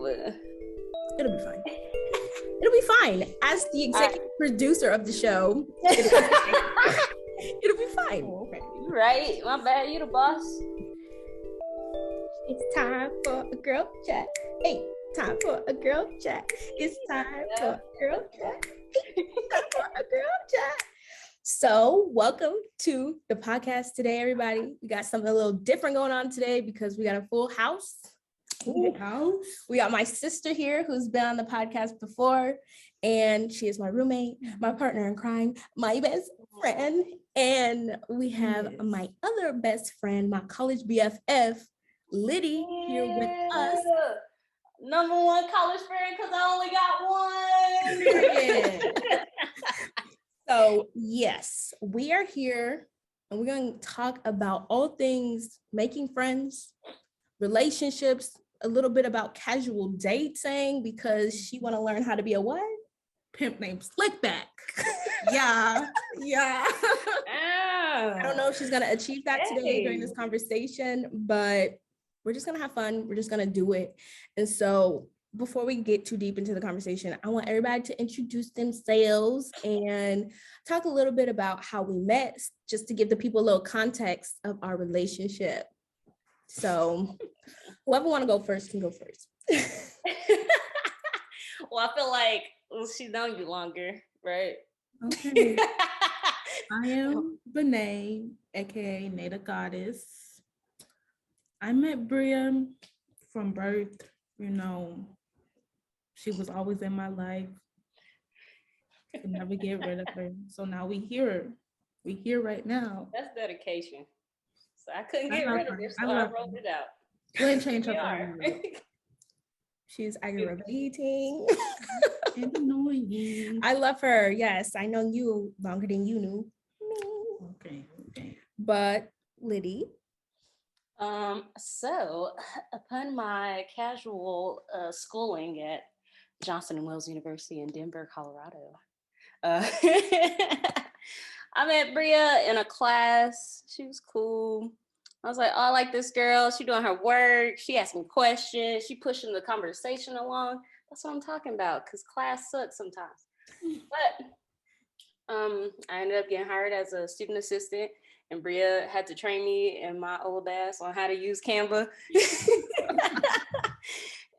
It'll be fine. It'll be fine. As the executive producer of the show, it'll be fine. Oh, okay. You right. My bad. You the boss. It's time for a girl chat. Hey, time for a girl chat. It's time for a girl chat. Time for a girl chat. So, welcome to the podcast today, everybody. We got something a little different going on today because we got a full house. We got my sister here who's been on the podcast before, and she is my roommate, my partner in crime, my best friend. And we have my other best friend, my college BFF, Liddy, here with us. Number one college friend because I only got one. So, yes, we are here and we're going to talk about all things making friends, relationships, a little bit about casual dating because she want to learn how to be a what? Pimp named Slickback. Yeah. I don't know if she's going to achieve that today during this conversation, but we're just going to have fun. We're just going to do it. And so before we get too deep into the conversation, I want everybody to introduce themselves and talk a little bit about how we met, just to give the people a little context of our relationship. So whoever want to go first can go first. Well, I feel like she's known you longer, right? Okay. I am Banae, aka Nada Goddess. I met Bria from birth. You know, she was always in my life. Could never get rid of her. So now we here. We here right now. That's dedication. So I couldn't get rid of her, so I wrote it out. Go ahead and change her. She's aggravating. And annoying. I love her. Yes, I know you longer than you knew me. Okay. But Liddy. So upon my casual schooling at Johnson & Wales University in Denver, Colorado, I met Bria in a class. She was cool. I was like, oh, I like this girl. She doing her work. She asking questions. She pushing the conversation along. That's what I'm talking about, because class sucks sometimes. But I ended up getting hired as a student assistant, and Bria had to train me and my old ass on how to use Canva.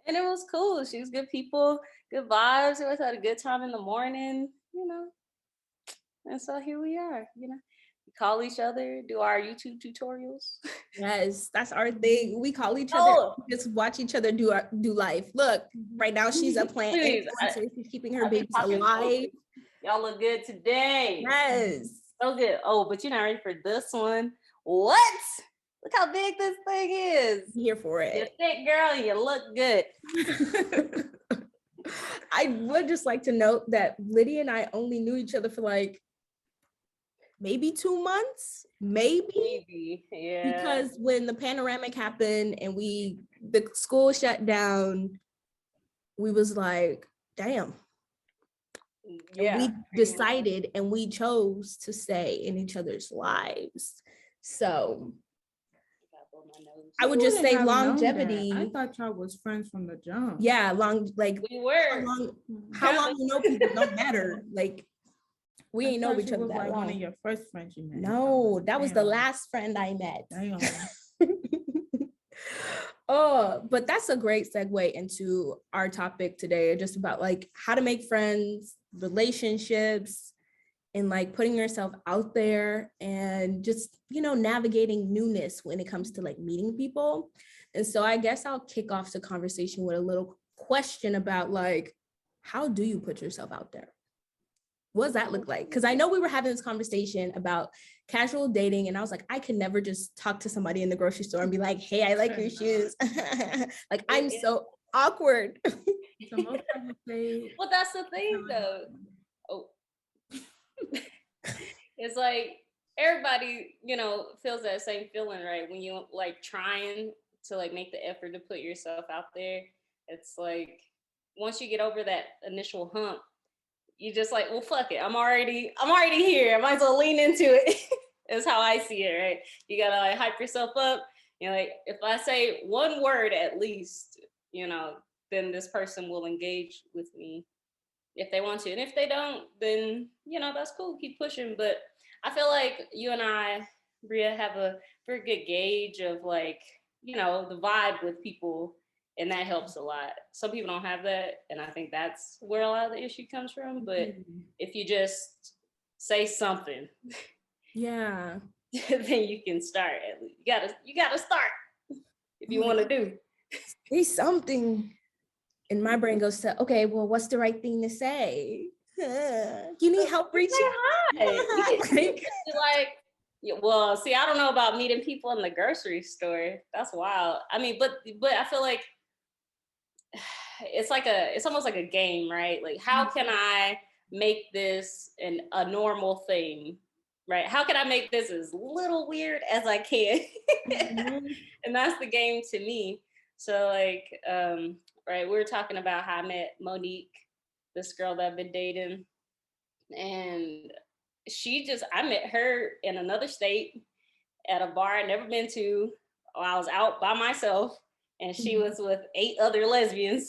And it was cool. She was good people, good vibes. We always had a good time in the morning, you know. And so here we are, you know. We call each other, do our YouTube tutorials. Yes, that's our thing. We call each other, just watch each other do life. Look, right now she's a plant influencer. She's keeping her babies alive. Y'all look good today. Yes. So good. Oh, but you're not ready for this one. What? Look how big this thing is. I'm here for it. You're thick, girl, and you look good. I would just like to note that Liddy and I only knew each other for like maybe 2 months, maybe. Yeah. Because when the panoramic happened and the school shut down, we was like, damn. Yeah. And we decided and we chose to stay in each other's lives. So I would just say longevity. I thought y'all was friends from the jump. Yeah, we were. How long you know people don't matter. Like we ain't know each other that like long. One of your first friends you met. No, that was the last friend I met. Damn. Oh, but that's a great segue into our topic today, just about like how to make friends, relationships, and like putting yourself out there and just, you know, navigating newness when it comes to like meeting people. And so I guess I'll kick off the conversation with a little question about like, how do you put yourself out there? What does that look like? Because I know we were having this conversation about casual dating, and I was like, I could never just talk to somebody in the grocery store and be like, hey, I like your shoes. Like, I'm so awkward. Well, that's the thing, though. Oh, it's like everybody, you know, feels that same feeling, right? When you like trying to like make the effort to put yourself out there, it's like once you get over that initial hump, you just like, well, fuck it. I'm already here. I might as well lean into it. Is how I see it, right? You gotta like hype yourself up. You know, like if I say one word at least, you know, then this person will engage with me if they want to. And if they don't, then, that's cool. Keep pushing. But I feel like you and I, Bria, have a very good gauge of like, the vibe with people. And that helps a lot. Some people don't have that. And I think that's where a lot of the issue comes from. But if you just say something, yeah, then you can start. You gotta start if you want to do. Say something. And my brain goes to, okay, well, what's the right thing to say? You need help reaching like, well, see, I don't know about meeting people in the grocery store. That's wild. I mean, but I feel like it's almost like a game, right? Like, how can I make this a normal thing, right? How can I make this as little weird as I can? And that's the game to me. So like, right, we were talking about how I met Monique, this girl that I've been dating, and I met her in another state at a bar I'd never been to. I was out by myself, and she was with 8 other lesbians.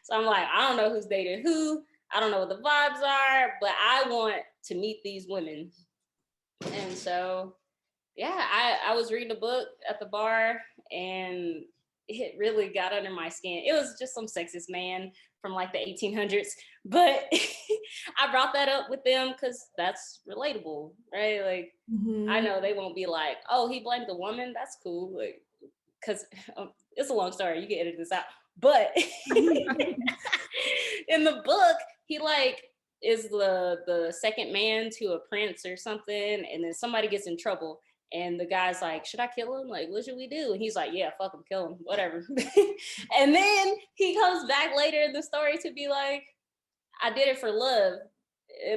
So I'm like, I don't know who's dating who. I don't know what the vibes are, but I want to meet these women. And so, yeah, I was reading a book at the bar, and it really got under my skin. It was just some sexist man from like the 1800s, but I brought that up with them because that's relatable, right? Like, I know they won't be like, oh, he blamed the woman. That's cool. Like, because it's a long story. You can edit this out. But in the book, he like is the second man to a prince or something, and then somebody gets in trouble. And the guy's like, should I kill him? Like, what should we do? And he's like, yeah, fuck him, kill him, whatever. And then he comes back later in the story to be like, I did it for love.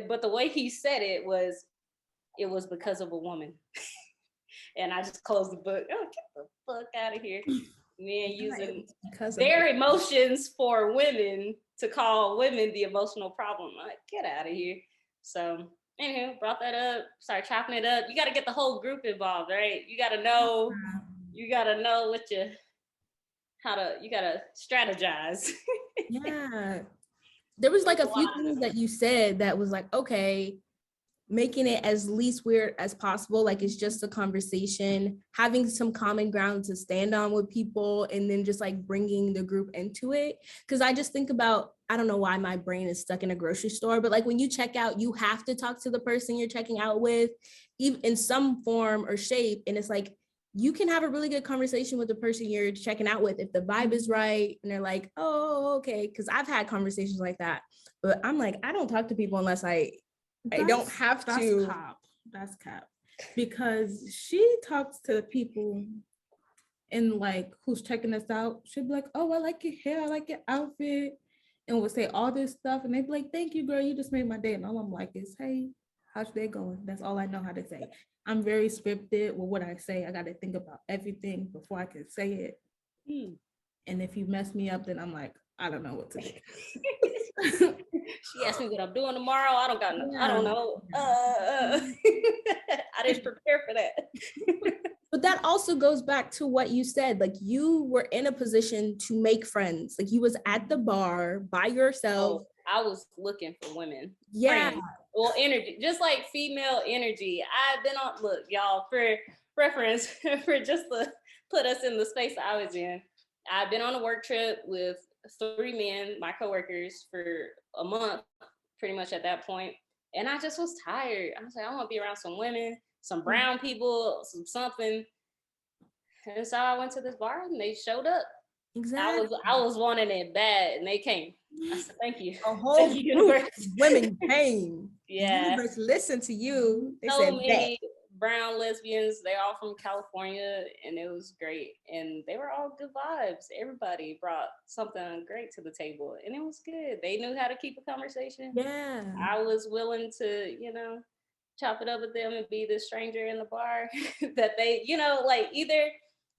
But the way he said it was because of a woman. And I just closed the book. Oh, get the fuck out of here. Men using their emotions for women to call women the emotional problem. Like, get out of here. So anywho, brought that up, started chopping it up. You got to get the whole group involved, right? You got to know you got to strategize. Yeah. There was like a few things that you said that was like, okay, making it as least weird as possible. Like, it's just a conversation, having some common ground to stand on with people, and then just like bringing the group into it. Because I just think about, I don't know why my brain is stuck in a grocery store, but like when you check out, you have to talk to the person you're checking out with, even in some form or shape. And it's like, you can have a really good conversation with the person you're checking out with if the vibe is right and they're like, oh, okay. Because I've had conversations like that, but I'm like, I don't talk to people unless I don't have to. That's cap. Because she talks to people and like who's checking us out. She'll be like, oh, I like your hair, I like your outfit, and we'll say all this stuff, and they'd be like, thank you, girl, you just made my day. And all I'm like is, hey, how's your day going? That's all I know how to say. I'm very scripted with what I say. I got to think about everything before I can say it. And if you mess me up, then I'm like, I don't know what to do. She asked me what I'm doing tomorrow. I don't know. I didn't prepare for that. But that also goes back to what you said. Like, you were in a position to make friends. Like, you was at the bar by yourself. I was looking for women. Yeah. Friends. Well, energy, just like female energy. I've been on, look, y'all, for reference, for just to put us in the space I was in, I've been on a work trip with 3 men, my coworkers, for a month, pretty much at that point. And I just was tired. I was like, I want to be around some women, some brown people, something. And so I went to this bar and they showed up. Exactly. I was wanting it bad, and they came. I said, thank you. A whole group of women came. Yeah. The universe listened to you. They so said many brown lesbians. They're all from California, and it was great. And they were all good vibes. Everybody brought something great to the table, and it was good. They knew how to keep a conversation. Yeah. I was willing to, chop it up with them and be the stranger in the bar that they, like, either,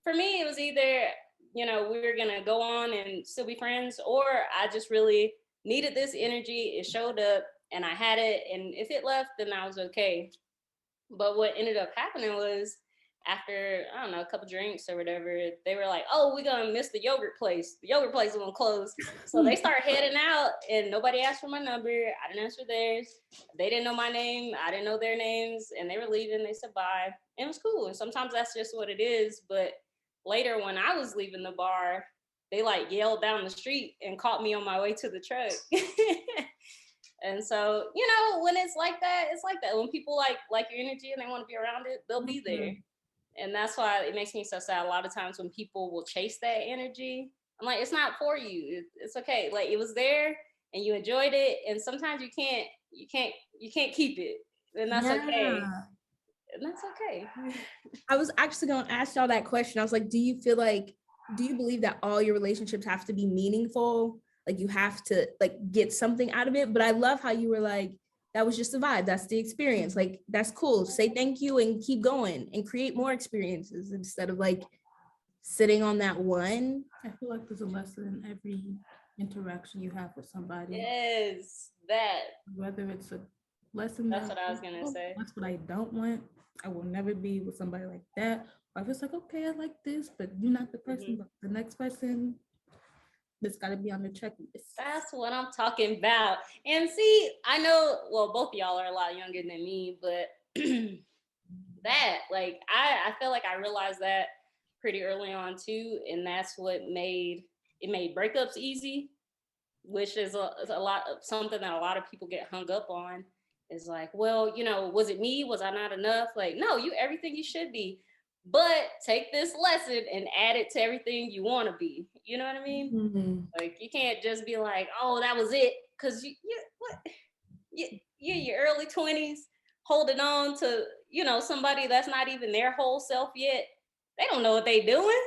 for me, it was either, we were going to go on and still be friends, or I just really needed this energy. It showed up and I had it. And if it left, then I was okay. But what ended up happening was after, I don't know, a couple drinks or whatever, they were like, oh, we're gonna miss the yogurt place. The yogurt place is gonna close. So they started heading out and nobody asked for my number. I didn't answer theirs. They didn't know my name. I didn't know their names. And they were leaving. They said bye. And it was cool. And sometimes that's just what it is. But later when I was leaving the bar, they like yelled down the street and caught me on my way to the truck. And so, you know, when it's like that, it's like that. When people like your energy and they want to be around it, they'll be there. And that's why it makes me so sad. A lot of times when people will chase that energy, I'm like, it's not for you. It's okay. Like it was there and you enjoyed it. And sometimes you can't keep it. And that's okay. And that's okay. I was actually going to ask y'all that question. I was like, do you believe that all your relationships have to be meaningful? Like you have to like get something out of it. But I love how you were like, that was just the vibe. That's the experience. Like, that's cool. Say thank you and keep going and create more experiences instead of like sitting on that one. I feel like there's a lesson in every interaction you have with somebody. Yes, that. Whether it's a lesson. That's what I was going to say. That's what I don't want. I will never be with somebody like that. Or if it's like, okay, I like this, but you're not the person, but the next person, that's got to be on the checklist. That's what I'm talking about. And see, I know, well, both of y'all are a lot younger than me, but that, like, I feel like I realized that pretty early on too. And that's what made breakups easy, which is a lot of something that a lot of people get hung up on. Is like, well, you know, was it me? Was I not enough? Like, no, you everything you should be. But take this lesson and add it to everything you want to be. You know what I mean? Mm-hmm. Like, you can't just be like, oh, that was it. Because you're your early 20s holding on to, you know, somebody that's not even their whole self yet. They don't know what they doing.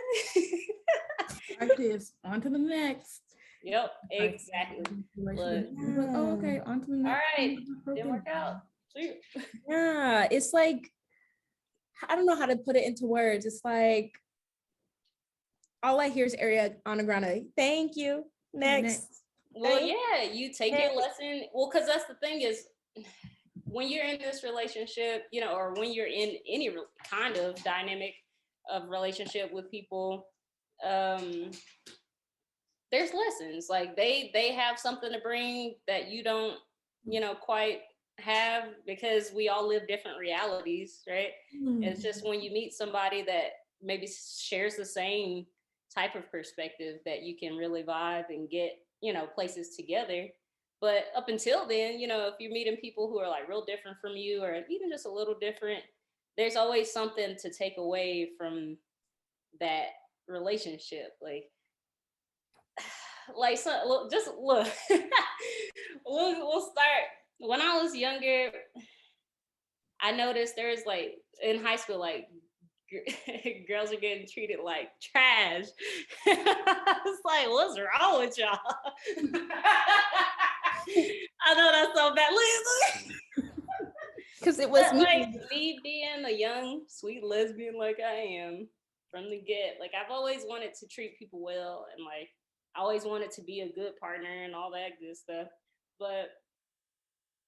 Like this, on to the next. Yep, exactly. But, oh, okay, on to the next. All right, didn't work out. Sweet. Yeah, it's like, I don't know how to put it into words. It's like, all I hear is Ariana Grande. Thank you. Next. Well, yeah, you take your lesson. Well, because that's the thing is, when you're in this relationship, you know, or when you're in any kind of dynamic of relationship with people, there's lessons. Like they have something to bring that you don't, you know, quite have, because we all live different realities, right? It's just when you meet somebody that maybe shares the same type of perspective that you can really vibe and get, you know, places together. But up until then, you know, if you're meeting people who are like real different from you, or even just a little different, there's always something to take away from that relationship. Like so, just look. we'll start. When I was younger, I noticed there's like in high school, like girls are getting treated like trash. It's like, what's wrong with y'all? I know that's so bad. Because it was me being a young, sweet lesbian like I am from the get. Like, I've always wanted to treat people well, and like I always wanted to be a good partner and all that good stuff. But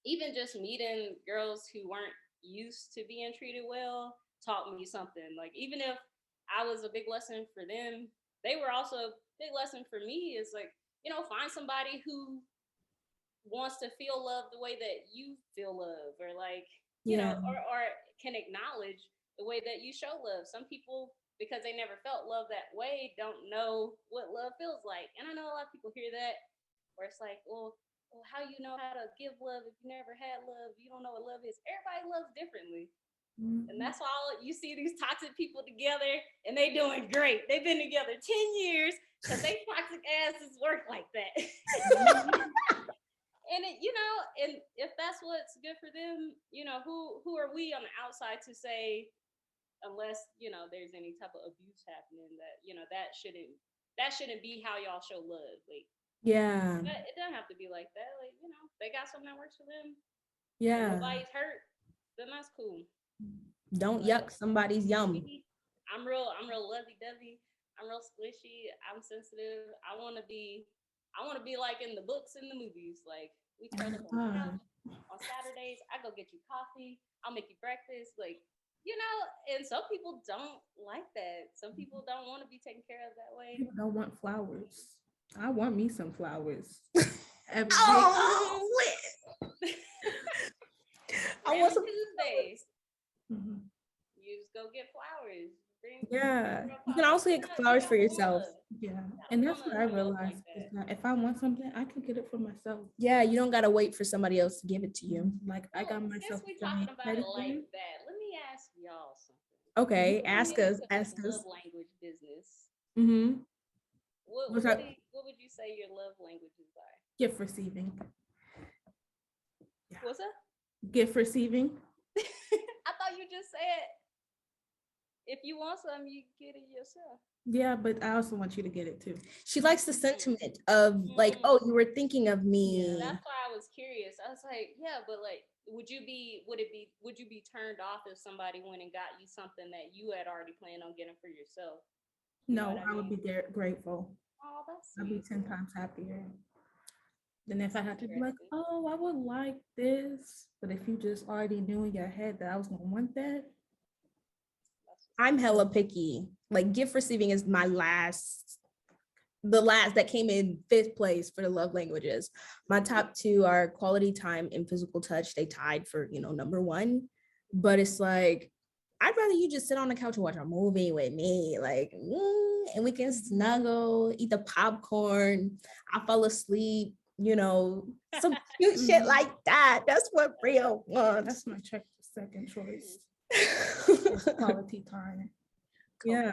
even just meeting girls who weren't used to being treated well taught me something. Like, even if I was a big lesson for them, they were also a big lesson for me. Is like, you know, find somebody who wants to feel love the way that you feel love, or like, you know, or can acknowledge the way that you show love. Some people, because they never felt love that way, don't know what love feels like. And I know a lot of people hear that where it's like, well, how you know how to give love if you never had love? You don't know what love is. Everybody loves differently. And that's why you see these toxic people together and they doing great. They've been together 10 years because they toxic asses work like that. And it, you know, and if that's what's good for them, you know, who are we on the outside to say, unless, you know, there's any type of abuse happening, that, you know, that shouldn't be how y'all show love. Like, yeah, it doesn't have to be like that. Like, you know, they got something that works for them. Yeah. Nobody's hurt, then that's cool. Don't yuck somebody's yum. I'm real lovey-dovey. I'm real squishy. I'm sensitive. I want to be like in the books and the movies. Like, we curl up on the couch on Saturdays. I go get you coffee. I'll make you breakfast. Like, and some people don't like that. Some people don't want to be taken care of that way. People don't want flowers. I want me some flowers. Every day. Oh, I want some. Tuesdays. Mhm. You just go get flowers. Yeah, you can also get flowers for yourself. Yeah, and that's what I realized is that if I want something, I can get it for myself. Yeah, you don't gotta wait for somebody else to give it to you. Like I got myself. Since we're talking about it like that, let me ask y'all something. Okay, Let ask me us. get Ask this us. love language business. Mm-hmm. What What's would that? you say your love languages are? Gift receiving. Yeah. What's that? Gift receiving. I thought you just said if you want something, you get it yourself. Yeah, but I also want you to get it too. She likes the sentiment of like, oh, you were thinking of me. Yeah, that's why I was curious. I was like, yeah, but like, would you be turned off if somebody went and got you something that you had already planned on getting for yourself? No, I would be grateful. Oh, that's I'd be 10 times happier than if I had to be like, interesting. oh, I would like this. But if you just already knew in your head that I was gonna want that. I'm hella picky. Like gift receiving is the last that came in 5th place for the love languages. My top 2 are quality time and physical touch. They tied for, number 1. But it's like, I'd rather you just sit on the couch and watch a movie with me, like, and we can snuggle, eat the popcorn. I fall asleep, some cute shit like that. That's what Bria wants. That's my second choice. Quality time. Yeah.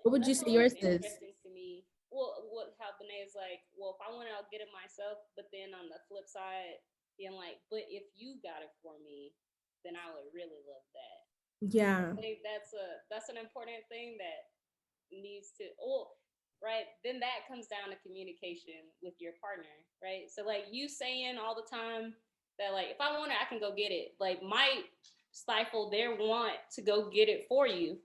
What would you say yours is? Interesting to me. Well, how Banae is like, well, if I want to, I'll get it myself. But then on the flip side, being like, but if you got it for me, then I would really love that. Yeah. I think that's an important thing that needs to. Right. Then that comes down to communication with your partner, right? So like you saying all the time that like if I want it, I can go get it. Like might stifle their want to go get it for you.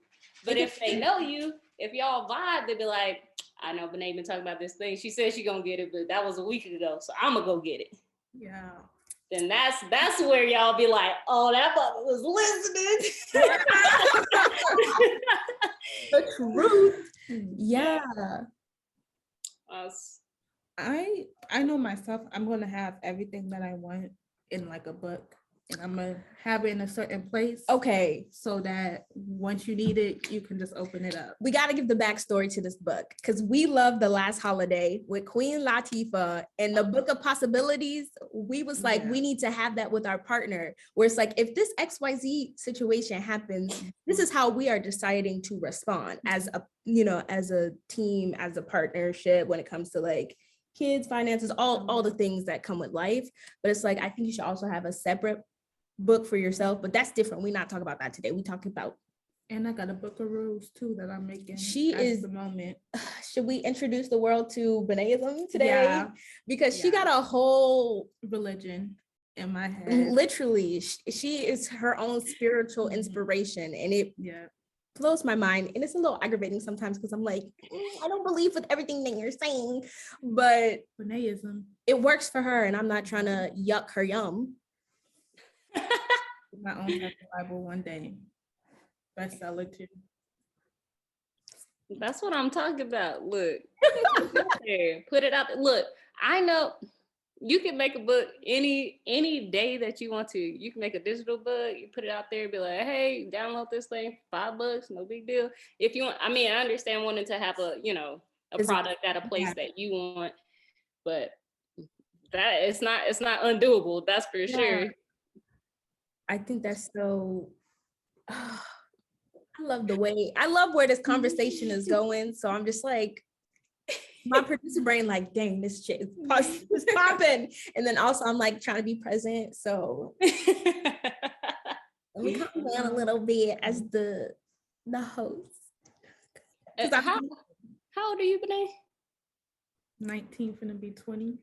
But if they know you, if y'all vibe, they'd be like, I know Banae been talking about this thing. She said she gonna get it, but that was a week ago, so I'm gonna go get it. Yeah. Then that's where y'all be like, oh, that fucker was listening. The truth. Yeah. I know myself. I'm gonna have everything that I want in like a book, and I'm gonna have it in a certain place. Okay. So that once you need it, you can just open it up. We got to give the backstory to this book because we love The Last Holiday with Queen Latifah and the Book of Possibilities. We was like, we need to have that with our partner, where it's like, if this XYZ situation happens, this is how we are deciding to respond as a, as a team, as a partnership when it comes to like kids, finances, all the things that come with life. But it's like, I think you should also have a separate book for yourself, but that's different. We're not talking about that today. We talking about. And I got a book of rules too that I'm making. She is the moment. Should we introduce the world to Banaeism today? Yeah. Because she got a whole religion in my head. Literally, she is her own spiritual inspiration, and it blows my mind. And it's a little aggravating sometimes because I'm like, I don't believe with everything that you're saying, but Banaeism. It works for her, and I'm not trying to yuck her yum. My own Bible one day. Bestseller too. That's what I'm talking about. Look, put it out there. Look, I know you can make a book any day that you want to. You can make a digital book. You put it out there, be like, hey, download this thing, $5, no big deal. If you want, I mean, I understand wanting to have a product at a place that you want, but that it's not undoable. That's for sure. I think that's so. I love where this conversation is going. So I'm just like, my producer brain, like, dang, this shit is popping. And then also I'm like trying to be present. So let me calm down a little bit as the host. How old are you, Banae? 19, finna be 20.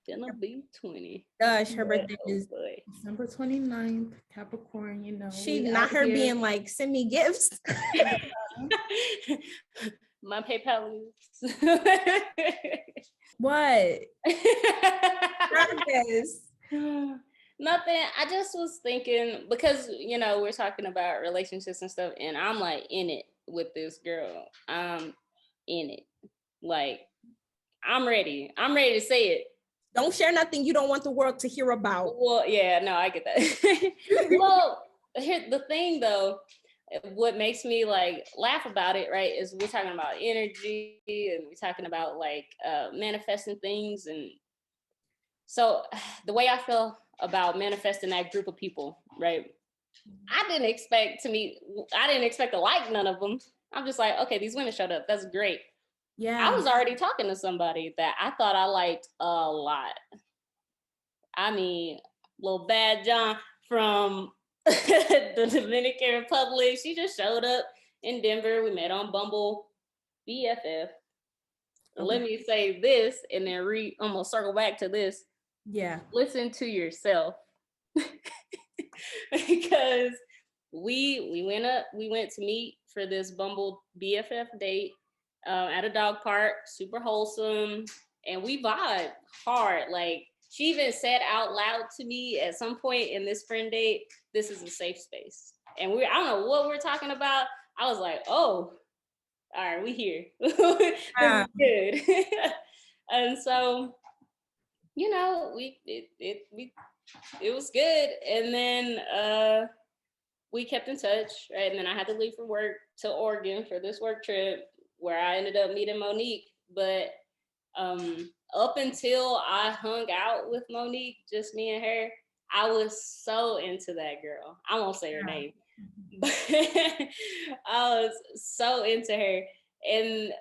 Gonna be 20. Gosh, her birthday is December 29th, Capricorn, She not her here. Being like, send me gifts. My PayPal is. What? Nothing. I just was thinking because we're talking about relationships and stuff, and I'm like in it with this girl. I'm in it. Like I'm ready. I'm ready to say it. Don't share nothing you don't want the world to hear about. Well, yeah, no, I get that. Well, here the thing though, what makes me like laugh about it, right, is we're talking about energy and we're talking about like manifesting things, and so the way I feel about manifesting that group of people, right? I didn't expect to like none of them. I'm just like, okay, these women showed up. That's great. Yeah. I was already talking to somebody that I thought I liked a lot. I mean, little Bad John from the Dominican Republic. She just showed up in Denver. We met on Bumble BFF. Okay. Let me say this and then I'm gonna circle back to this. Yeah. Listen to yourself. Because we went to meet for this Bumble BFF date at a dog park, super wholesome, and we vibe hard. Like she even said out loud to me at some point in this friend date, "This is a safe space." And I don't know what we're talking about. I was like, "Oh, all right, we here. This is good." And so, it was good. And then we kept in touch, right? And then I had to leave for work to Oregon for this work trip where I ended up meeting Monique. But up until I hung out with Monique, just me and her, I was so into that girl. I won't say her name, but I was so into her. And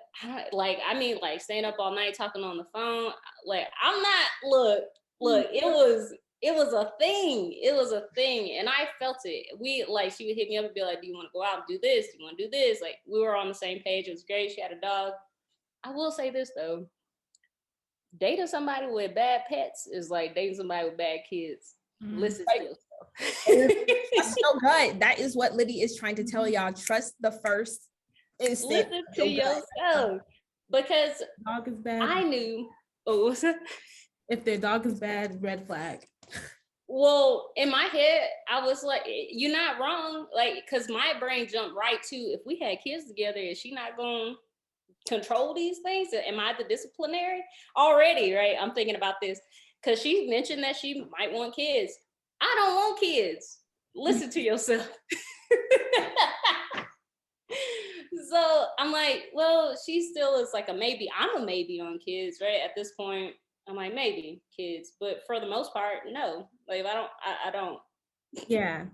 staying up all night talking on the phone. Like, I'm not, look, it was a thing. It was a thing. And I felt it. She would hit me up and be like, "Do you want to go out and do this? Do you want to do this?" Like, we were on the same page. It was great. She had a dog. I will say this though. Dating somebody with bad pets is like dating somebody with bad kids. Listen to yourself. That's so good. That is what Liddy is trying to tell y'all. Trust the first instinct. Listen to yourself. Because dog is bad. I knew. Oh, what's that? If their dog is bad, red flag. Well, in my head, I was like, "You're not wrong." Like, because my brain jumped right to, if we had kids together, is she not going to control these things? Am I the disciplinary already? Right? I'm thinking about this because she mentioned that she might want kids. I don't want kids. Listen to yourself. So I'm like, well, she still is like a maybe. I'm a maybe on kids, right? At this point, I'm like, maybe kids, but for the most part, no. Like, I don't. Yeah.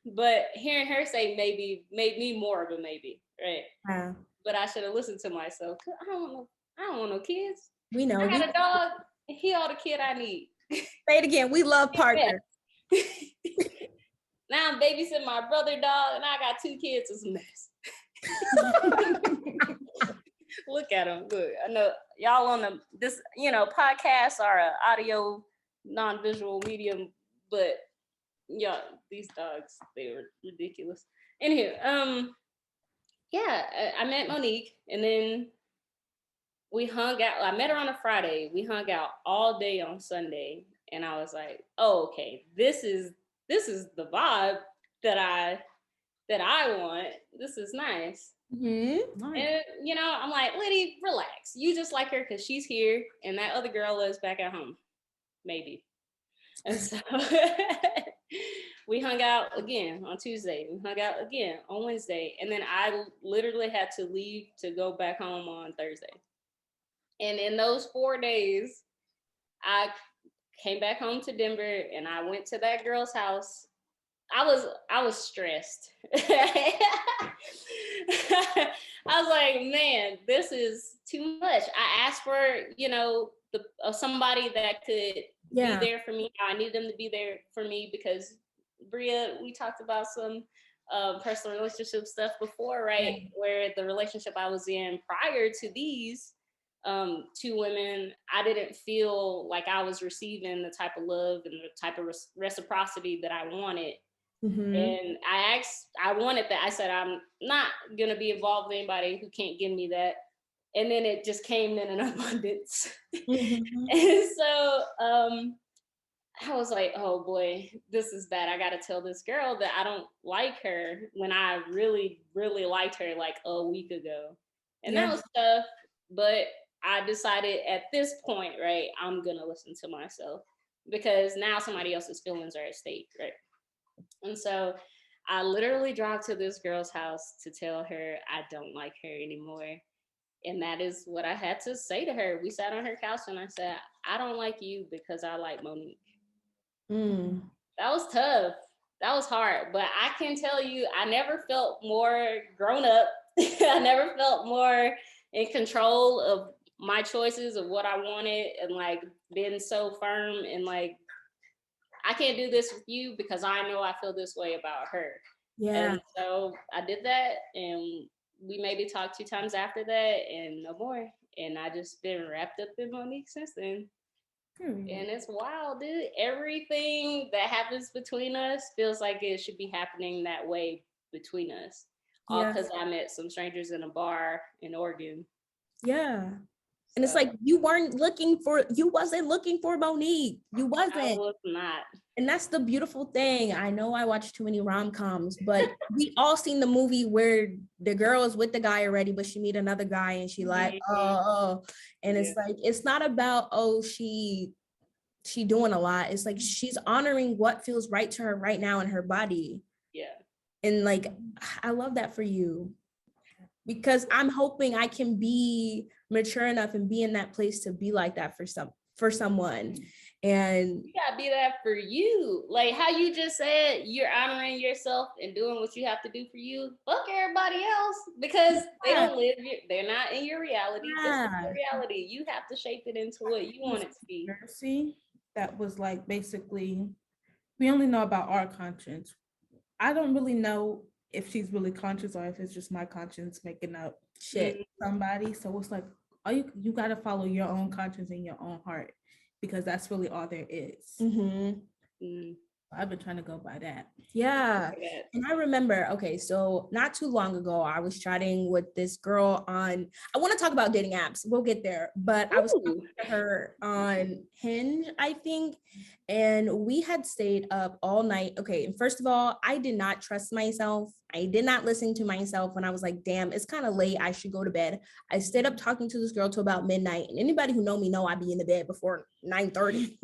But hearing her say maybe made me more of a maybe, right? Yeah. But I should have listened to myself. I don't want no kids. We know. I got a dog. He all the kid I need. Say it again. We love partners. Now I'm babysitting my brother dog, and I got 2 kids. It's a mess. Look at them. Look, I know y'all on this podcasts are an audio, non-visual medium, but yeah, these dogs, they were ridiculous. Anywho, yeah, I met Monique, and then we hung out. I met her on a Friday. We hung out all day on Sunday, and I was like, "Oh, okay, this is the vibe that I want. This is nice." Mm-hmm. And I'm like, "Liddy, relax. You just like her because she's here, and that other girl lives back at home, maybe." And so we hung out again on Tuesday. We hung out again on Wednesday, and then I literally had to leave to go back home on Thursday. And in those 4 days, I came back home to Denver, and I went to that girl's house. I was stressed. I was like, "Man, this is too much." I asked for, somebody that could be there for me. I needed them to be there for me because Bria, we talked about some personal relationship stuff before, right? Yeah. Where the relationship I was in prior to these 2 women, I didn't feel like I was receiving the type of love and the type of reciprocity that I wanted. Mm-hmm. And I wanted that. I said, I'm not going to be involved with anybody who can't give me that. And then it just came in an abundance. Mm-hmm. And so I was like, oh boy, this is bad. I gotta tell this girl that I don't like her when I really, really liked her like a week ago. And that Yeah. was tough, but I decided at this point, right, I'm gonna listen to myself because now somebody else's feelings are at stake, right? And so I literally drive to this girl's house to tell her I don't like her anymore. And that is what I had to say to her. We sat on her couch and I said, I don't like you because I like Monique. Mm. That was tough. That was hard. But I can tell you, I never felt more grown up. I never felt more in control of my choices of what I wanted and like been so firm and like, I can't do this with you because I know I feel this way about her. Yeah. And so I did that and we maybe talked 2 times after that and no more. And I just been wrapped up in Monique since then. And it's wild, dude. Everything that happens between us feels like it should be happening that way between us. All Yeah. because I met some strangers in a bar in Oregon. Yeah. And it's So like you wasn't looking for Monique. You I wasn't. was not. And that's the beautiful thing. I know I watch too many rom-coms, but we all seen the movie where the girl is with the guy already, but she meet another guy and she like, oh. And it's like, it's not about, oh, she doing a lot. It's like she's honoring what feels right to her right now in her body. Yeah. And like, I love that for you, because I'm hoping I can be mature enough and be in that place to be like that for someone. And You gotta be that for you. Like how you just said, you're honoring yourself and doing what you have to do for you. Fuck everybody else because they don't live. They're not in your reality. This is your reality. You have to shape it into what you want it to be. Conspiracy that was like basically, we only know about our conscience. I don't really know if she's really conscious or if it's just my conscience making up shit somebody. So it's like, you got to follow your own conscience and your own heart, because that's really all there is. I've been trying to go by that. Yeah. And I remember, okay, so not too long ago, I was chatting with this girl on, I want to talk about dating apps. We'll get there. But I was talking to her on Hinge, I think. And we had stayed up all night. Okay. And first of all, I did not trust myself. I did not listen to myself when I was like, damn, it's kind of late. I should go to bed. I stayed up talking to this girl till about midnight. And anybody who know me know I be in the bed before 9:30.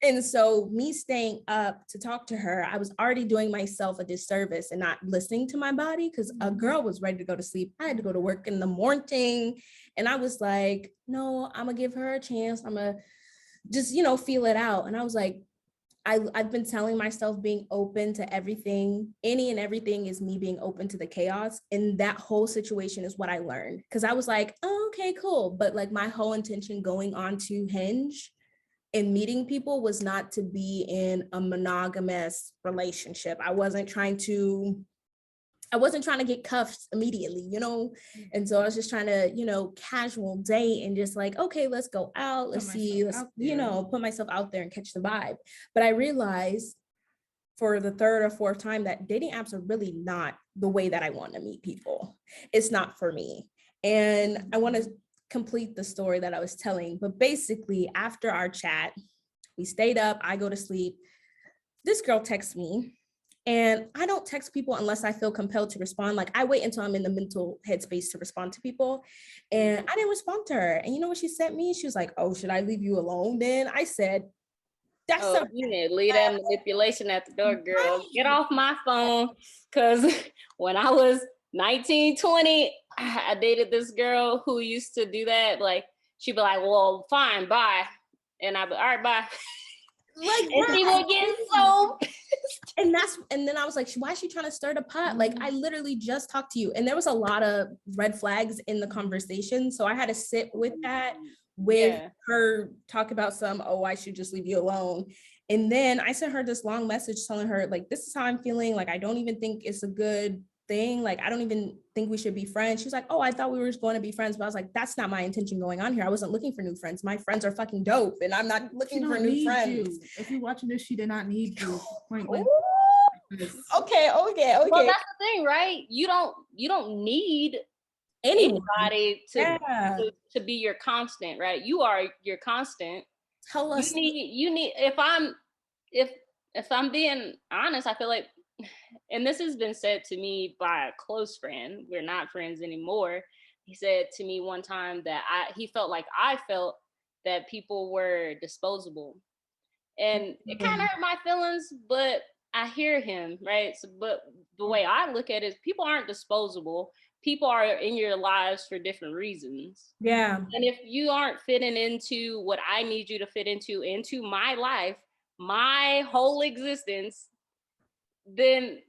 And so me staying up to talk to her, I was already doing myself a disservice and not listening to my body, because a girl was ready to go to sleep. I had to go to work in the morning. And I was like, no, I'm gonna give her a chance. I'm gonna just, feel it out. And I was like, I've been telling myself being open to everything, any and everything is me being open to the chaos. And that whole situation is what I learned. Cause I was like, oh, okay, cool. But like my whole intention going on to Hinge and meeting people was not to be in a monogamous relationship. I wasn't trying to get cuffed immediately, And so I was just trying to, casual date and just like, okay, let's go out. Let's see, let's, put myself out there and catch the vibe. But I realized for the third or fourth time that dating apps are really not the way that I want to meet people. It's not for me. And I want to complete the story that I was telling, but basically after our chat, we stayed up, I go to sleep. This girl texts me, and I don't text people unless I feel compelled to respond. Like I wait until I'm in the mental headspace to respond to people. And I didn't respond to her. And you know what she sent me? She was like, oh, should I leave you alone then? I said, that's you need to leave that manipulation at the door, girl. Get off my phone. Cause when I was 19, 20, I dated this girl who used to do that. Like she'd be like, well, fine, bye. And I'd be, all right, bye. Like, and she would get so pissed. And then I was like, why is she trying to stir the pot? Like, I literally just talked to you. And there was a lot of red flags in the conversation. So I had to sit with that, with her talk about I should just leave you alone. And then I sent her this long message telling her, like, this is how I'm feeling. Like, I don't even think it's a good thing. Like, I don't even think we should be friends. She was like, oh, I thought we were just going to be friends. But I was like, that's not my intention going on here. I wasn't looking for new friends. My friends are fucking dope. And I'm not looking for new friends. If you're watching this, she did not need you. Okay. Well, that's the thing, right? You don't need anybody to be your constant, right? You are your constant. Tell us. You need if I'm if I'm being honest, I feel like, and this has been said to me by a close friend, we're not friends anymore. He said to me one time that he felt like I felt that people were disposable. And it kind of hurt my feelings, but I hear him, right? So, but the way I look at it is people aren't disposable. People are in your lives for different reasons. Yeah. And if you aren't fitting into what I need you to fit into my life, my whole existence, then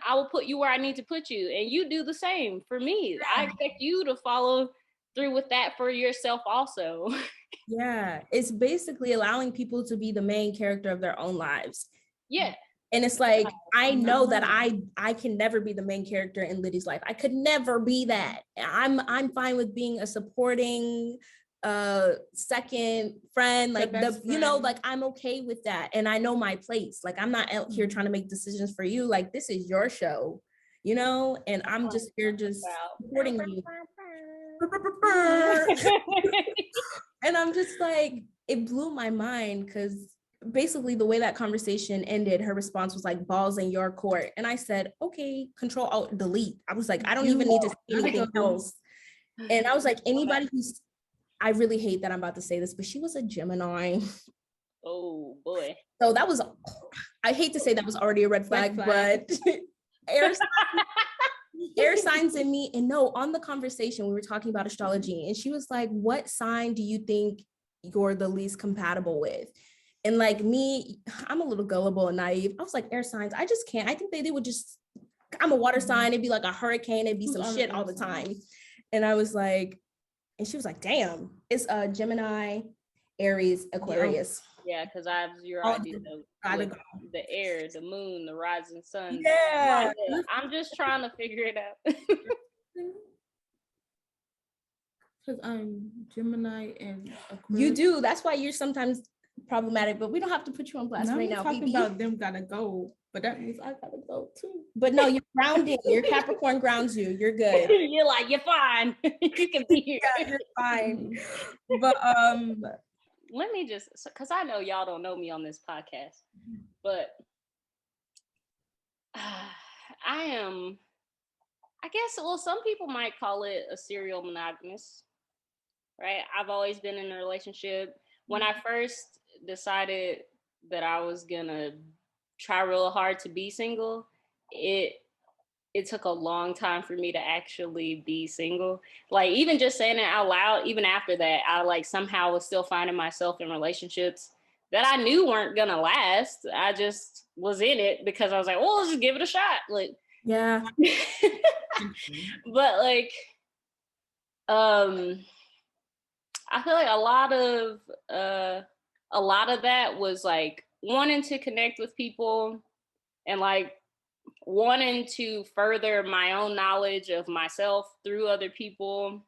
I will put you where I need to put you. And you do the same for me. I expect you to follow through with that for yourself also. Yeah. It's basically allowing people to be the main character of their own lives. Yeah. And it's like, I know that I can never be the main character in Liddy's life. I could never be that. I'm fine with being a supporting second friend, like you know, like I'm okay with that. And I know my place. Like I'm not out here trying to make decisions for you. Like this is your show, you know, and I'm just here just supporting you. And I'm just like, it blew my mind because basically the way that conversation ended, her response was like, balls in your court. And I said, okay, Control Alt Delete. I was like, I don't even need to say anything else. And I was like, anybody who's, I really hate that I'm about to say this, but she was a Gemini. Oh boy. So that was, I hate to say that was already a red flag. But air signs in me. And no, on the conversation, we were talking about astrology and she was like, what sign do you think you're the least compatible with? And like me, I'm a little gullible and naive. I was like, air signs, I just can't. I think they would just, I'm a water sign. It'd be like a hurricane. It'd be some shit all the time. And I was like, and she was like, damn, it's a Gemini, Aries, Aquarius. Yeah, because I have zero idea of the air, the moon, the rising sun. Yeah. I'm just trying to figure it out. Because I'm Gemini and Aquarius. You do. That's why you're sometimes problematic, but we don't have to put you on blast right now. Talking about them gotta go, but that means I gotta go too. But no, you're grounded. Your Capricorn grounds you. You're good. You're like, you're fine. You can be here. Yeah, you're fine. But let me just, because I know y'all don't know me on this podcast, but I am, I guess, well, some people might call it a serial monogamous, right? I've always been in a relationship. When I first decided that I was gonna try real hard to be single, it took a long time for me to actually be single. Like even just saying it out loud, even after that, I like somehow was still finding myself in relationships that I knew weren't gonna last. I just was in it because I was like, well, let's just give it a shot. Like, yeah. But like, I feel like a lot of that was like wanting to connect with people and like wanting to further my own knowledge of myself through other people,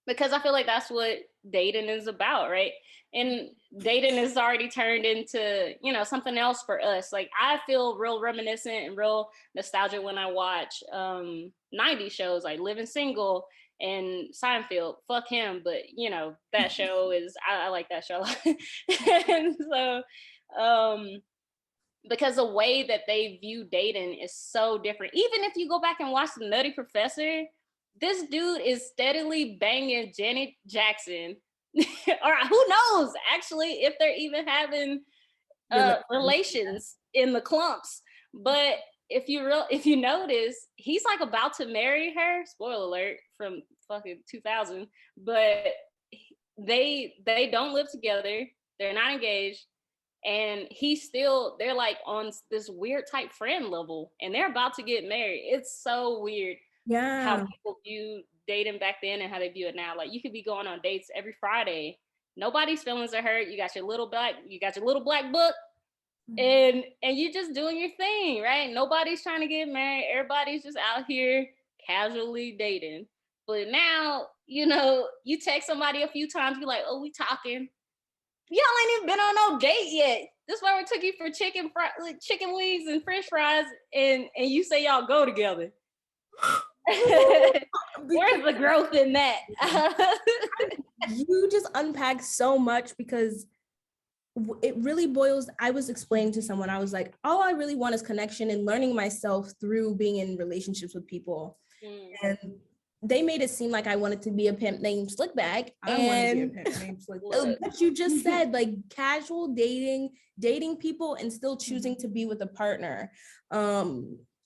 because I feel like that's what dating is about, right? And dating has already turned into, you know, something else for us. Like I feel real reminiscent and real nostalgic when I watch 90s shows like Living Single and Seinfeld. Fuck him, but you know, that show is, I like that show a lot. And so because the way that they view dating is so different. Even if you go back and watch The Nutty Professor, this dude is steadily banging Janet Jackson. Or who knows, actually, if they're even having relations in the clumps. But if you notice, he's like about to marry her. Spoiler alert from fucking 2000. But they don't live together. They're not engaged. And they're like on this weird type friend level and they're about to get married. It's so weird how people view dating back then and how they view it now. Like you could be going on dates every Friday. Nobody's feelings are hurt. You got your little black book and you're just doing your thing, right? Nobody's trying to get married. Everybody's just out here casually dating. But now, you know, you text somebody a few times, you're like, oh, we talking. Y'all ain't even been on no date yet. This is why we took you for chicken wings and french fries, and you say y'all go together. Where's the growth in that? You just unpack so much because it really boils, I was explaining to someone, I was like, all I really want is connection and learning myself through being in relationships with people. And they made it seem like I wanted to be a pimp named Slickback. I want to be a pimp named Slickback. What you just said, like casual dating people and still choosing to be with a partner.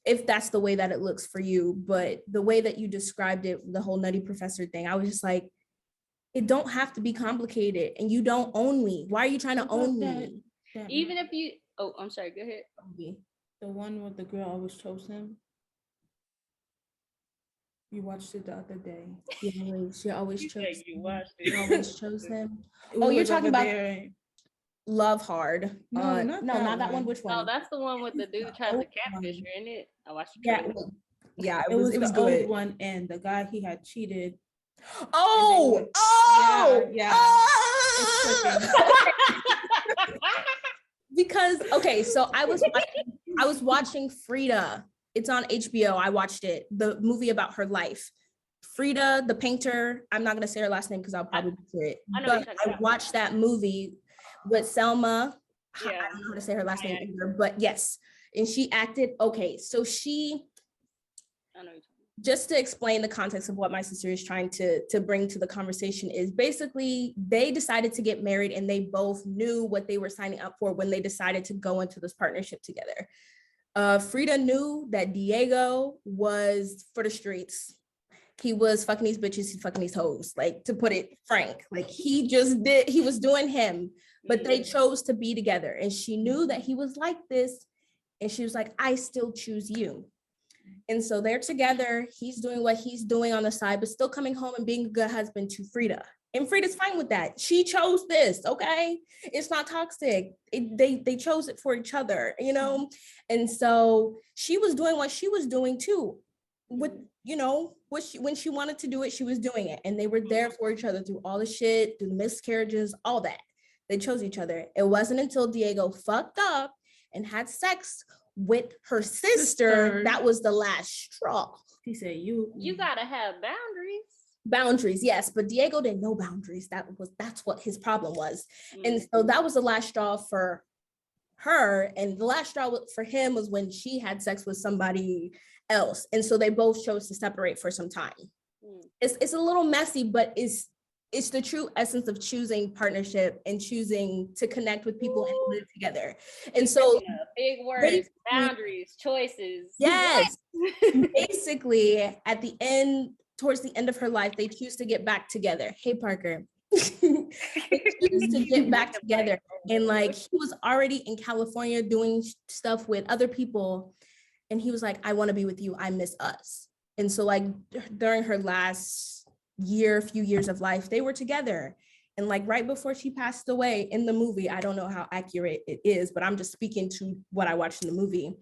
If that's the way that it looks for you. But the way that you described it, the whole nutty professor thing, I was just like, it don't have to be complicated, and you don't own me. Why are you trying to own me? Even if you, oh, I'm sorry, go ahead. The one with the girl always chose him. You watched it the other day. Yeah, she always chose. You watched it. She always chose him. Oh, you're talking about Love Hard. No, not that one. Which one? Oh, that's the one with the dude tries to catfish her, isn't it? I watched it. Yeah, it was the good. old one, and the guy he had cheated. Yeah. Because so I was watching Frida. It's on HBO. I watched it, the movie about her life. Frida, the painter. I'm not gonna say her last name because I'll probably butcher it. But I watched that movie with Selma. Yeah. I don't know how to say her last name either, but yes. And she acted, so she, just to explain the context of what my sister is trying to bring to the conversation is basically they decided to get married and they both knew what they were signing up for when they decided to go into this partnership together. Frida knew that Diego was for the streets. He was fucking these bitches, he fucking these hoes, like, to put it frank. Like, he was doing him, but they chose to be together. And she knew that he was like this. And she was like, I still choose you. And so they're together. He's doing what he's doing on the side, but still coming home and being a good husband to Frida. And Frida's fine with that. She chose this, okay? It's not toxic. They chose it for each other, And so she was doing what she was doing too. With, when she wanted to do it, she was doing it. And they were there for each other through all the shit, through the miscarriages, all that. They chose each other. It wasn't until Diego fucked up and had sex with her sister that was the last straw. He said, you gotta have boundaries, yes, but Diego didn't know boundaries. That's what his problem was. And so that was the last straw for her, and the last straw for him was when she had sex with somebody else. And so they both chose to separate for some time. It's a little messy, but it's the true essence of choosing partnership and choosing to connect with people and live together. And so big words, boundaries, choices. Yes. Basically, at the end, towards the end of her life, they choose to get back together. Hey, Parker. They choose to get back together. And like, he was already in California doing stuff with other people. And he was like, I want to be with you. I miss us. And so like during her last few years of life, they were together. And like right before she passed away in the movie, I don't know how accurate it is, but I'm just speaking to what I watched in the movie.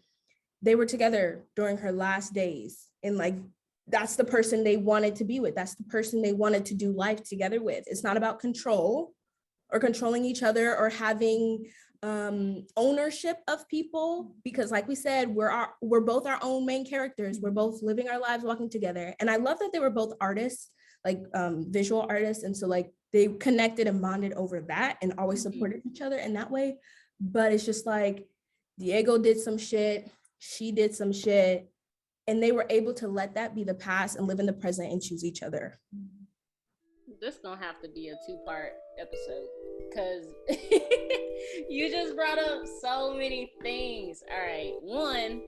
They were together during her last days. And like, that's the person they wanted to be with. That's the person they wanted to do life together with. It's not about control or controlling each other or having ownership of people, because like we said, we're both our own main characters. We're both living our lives walking together. And I love that they were both artists, like visual artists. And so like they connected and bonded over that and always supported each other in that way. But it's just like Diego did some shit, she did some shit, and they were able to let that be the past and live in the present and choose each other. This gonna have to be a 2-part episode because you just brought up so many things. All right, one,